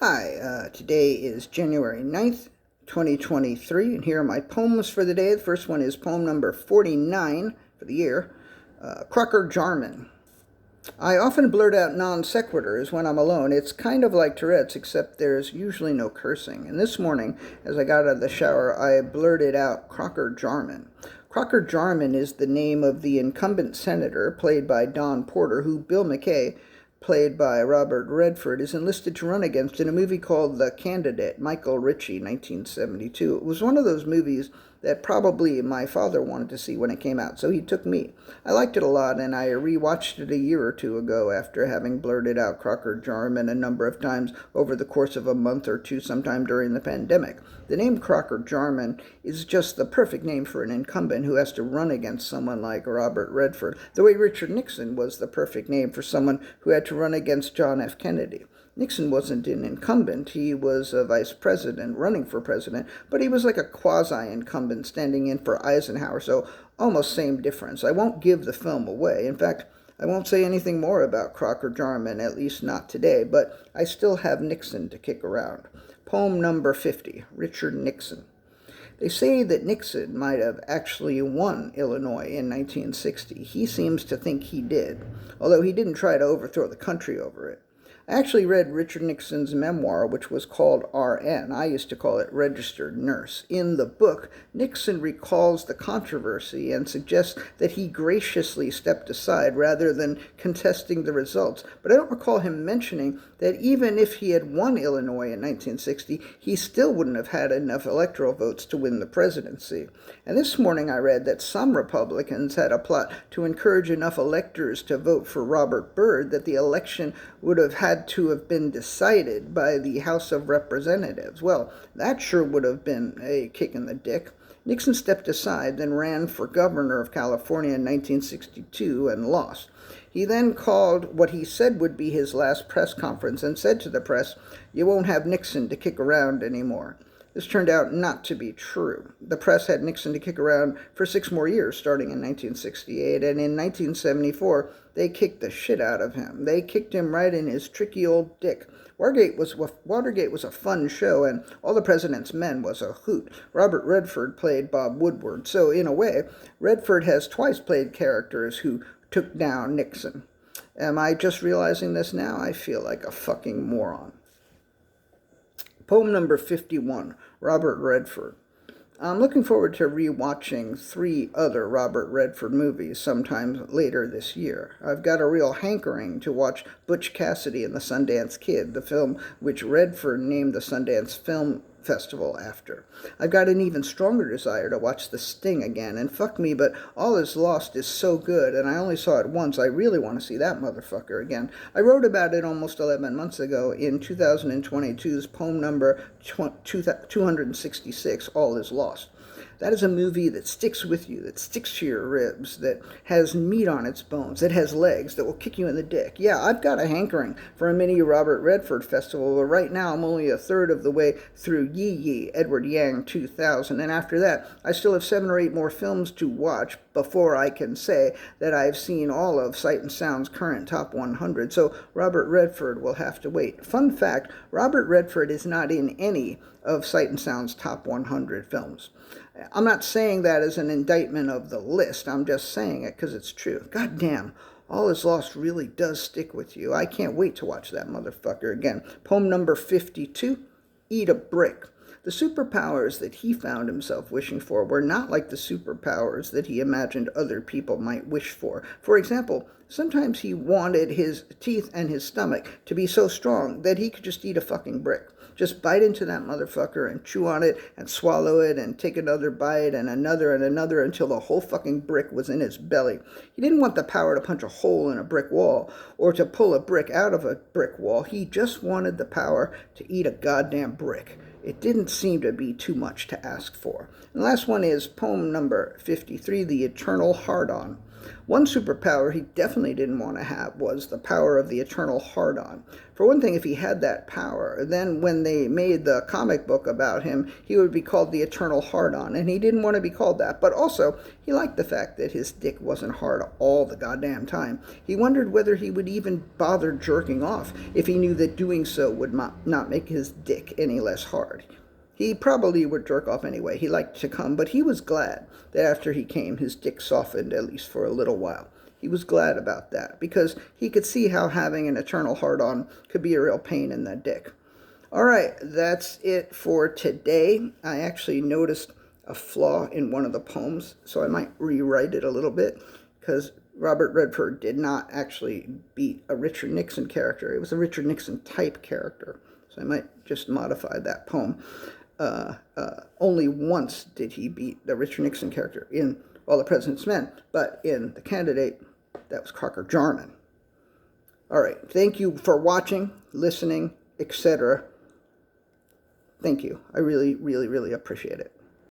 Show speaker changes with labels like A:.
A: Hi, today is January 9th, 2023, and here are my poems for the day. The first one is poem number 49 for the year, Crocker Jarmon. I often blurt out non sequiturs when I'm alone. It's kind of like Tourette's, except there's usually no cursing. And this morning, as I got out of the shower, I blurted out Crocker Jarmon. Crocker Jarmon is the name of the incumbent senator, played by Don Porter, who Bill McKay, played by Robert Redford, is enlisted to run against in a movie called The Candidate, Michael Ritchie, 1972. It was one of those movies that probably my father wanted to see when it came out, so he took me. I liked it a lot, and I rewatched it a year or two ago after having blurted out Crocker Jarmon a number of times over the course of a month or two sometime during the pandemic. The name Crocker Jarmon is just the perfect name for an incumbent who has to run against someone like Robert Redford, the way Richard Nixon was the perfect name for someone who had to run against John F. Kennedy. Nixon wasn't an incumbent. He was a vice president running for president, but he was like a quasi-incumbent standing in for Eisenhower, so almost same difference. I won't give the film away. In fact, I won't say anything more about Crocker Jarmon, at least not today, but I still have Nixon to kick around. Poem number 50, Richard Nixon. They say that Nixon might have actually won Illinois in 1960. He seems to think he did, although he didn't try to overthrow the country over it. I actually read Richard Nixon's memoir, which was called R.N. I used to call it Registered Nurse. In the book, Nixon recalls the controversy and suggests that he graciously stepped aside rather than contesting the results. But I don't recall him mentioning that even if he had won Illinois in 1960, he still wouldn't have had enough electoral votes to win the presidency. And this morning I read that some Republicans had a plot to encourage enough electors to vote for Robert Byrd that the election would have had to have been decided by the House of Representatives. Well, that sure would have been a kick in the dick. Nixon stepped aside, then ran for governor of California in 1962 and lost. He then called what he said would be his last press conference and said to the press, "You won't have Nixon to kick around anymore." This turned out not to be true. The press had Nixon to kick around for 6 more years, starting in 1968, and in 1974, they kicked the shit out of him. They kicked him right in his tricky old dick. Watergate was a fun show, and All the President's Men was a hoot. Robert Redford played Bob Woodward, so in a way, Redford has twice played characters who took down Nixon. Am I just realizing this now? I feel like a fucking moron. Poem number 51, Robert Redford. I'm looking forward to rewatching 3 other Robert Redford movies sometime later this year. I've got a real hankering to watch Butch Cassidy and the Sundance Kid, the film which Redford named the Sundance Film Festival after. I've got an even stronger desire to watch The Sting again, and fuck me, but All Is Lost is so good, and I only saw it once. I really want to see that motherfucker again. I wrote about it almost 11 months ago in 2022's poem number 266, All Is Lost. That is a movie that sticks with you, that sticks to your ribs, that has meat on its bones, that has legs, that will kick you in the dick. Yeah, I've got a hankering for a mini Robert Redford festival, but right now I'm only a third of the way through Yi Yi, Edward Yang 2000, and after that I still have 7 or 8 more films to watch before I can say that I've seen all of Sight and Sound's current top 100, so Robert Redford will have to wait. Fun fact, Robert Redford is not in any of Sight and Sound's top 100 films. I'm not saying that as an indictment of the list. I'm just saying it because it's true. God damn, All Is Lost really does stick with you. I can't wait to watch that motherfucker again. Poem number 52, Eat a Brick. The superpowers that he found himself wishing for were not like the superpowers that he imagined other people might wish for. For example, sometimes he wanted his teeth and his stomach to be so strong that he could just eat a fucking brick. Just bite into that motherfucker and chew on it and swallow it and take another bite and another until the whole fucking brick was in his belly. He didn't want the power to punch a hole in a brick wall or to pull a brick out of a brick wall. He just wanted the power to eat a goddamn brick. It didn't seem to be too much to ask for. And the last one is poem number 53, The Eternal Hard-On. One superpower he definitely didn't want to have was the power of the eternal hard-on. For one thing, if he had that power, then when they made the comic book about him, he would be called the eternal hard-on, and he didn't want to be called that. But also, he liked the fact that his dick wasn't hard all the goddamn time. He wondered whether he would even bother jerking off if he knew that doing so would not make his dick any less hard. He probably would jerk off anyway. He liked to come, but he was glad that after he came, his dick softened, at least for a little while. He was glad about that, because he could see how having an eternal hard-on could be a real pain in the dick. All right, that's it for today. I actually noticed a flaw in one of the poems, so I might rewrite it a little bit, because Robert Redford did not actually beat a Richard Nixon character. It was a Richard Nixon type character, so I might just modify that poem. Only once did he beat the Richard Nixon character in All the President's Men, but in The Candidate, that was Crocker Jarmon. All right, thank you for watching, listening, etc. Thank you. I really, really, really appreciate it.